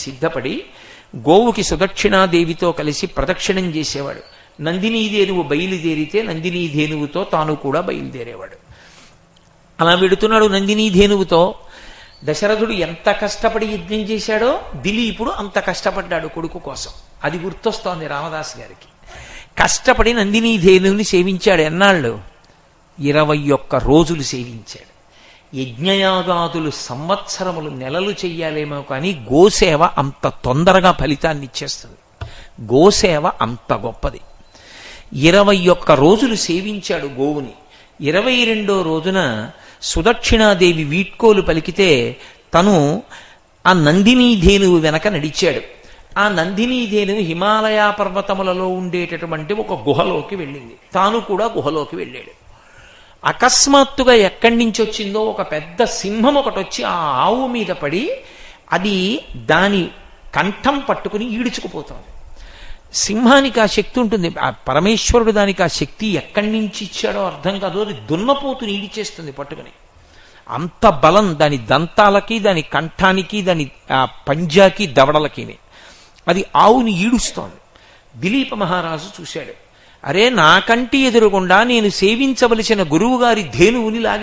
సిద్ధపడి గోవుకి సుదక్షిణాదేవితో కలిసి ప్రదక్షిణం చేసేవాడు. నందినీధేనువు బయలుదేరితే నందినీధేనువుతో తాను కూడా బయలుదేరేవాడు. అలా వెడుతున్నాడు నందినీధేనువుతో. దశరథుడు ఎంత కష్టపడి యజ్ఞం చేశాడో దిలీపుడు అంత కష్టపడ్డాడు కొడుకు కోసం. అది గుర్తొస్తోంది రామదాస్ గారికి. కష్టపడి నందినీధేనువుని సేవించాడు. ఎన్నాళ్ళు? 21 రోజులు సేవించాడు. యజ్ఞయాగాదులు సంవత్సరములు నెలలు చెయ్యాలేమో కానీ గోసేవ అంత తొందరగా ఫలితాన్ని ఇచ్చేస్తుంది. గోసేవ అంత గొప్పది. 21 రోజులు సేవించాడు గోవుని. 22వ రోజున సుదక్షిణాదేవి వీడ్కోలు పలికితే తను ఆ నందినీధేనువు వెనక నడిచాడు. ఆ నందినీధేనువు హిమాలయ పర్వతములలో ఉండేటటువంటి ఒక గుహలోకి వెళ్ళింది. తాను కూడా గుహలోకి వెళ్ళాడు. అకస్మాత్తుగా ఎక్కడి నుంచి వచ్చిందో ఒక పెద్ద సింహం ఒకటి వచ్చి ఆ ఆవు మీద పడి అది దాని కంఠం పట్టుకుని ఈడ్చుకుపోతుంది. సింహానికి ఆ శక్తి ఉంటుంది. ఆ పరమేశ్వరుడు దానికి ఆ శక్తి ఎక్కడి నుంచి ఇచ్చాడో అర్థం కాదు. అది దున్నపోతుని ఈడిచేస్తుంది పట్టుకుని. అంత బలం దాని దంతాలకి, దాని కంఠానికి, దాని పంజాకి, దవడలకి. అది ఆవుని ఈడుస్తోంది. దిలీప మహారాజు చూశాడు. అరే, నా కంటి ఎదురుగుండా నేను సేవించవలసిన గురువుగారి ధేనువుని లాగే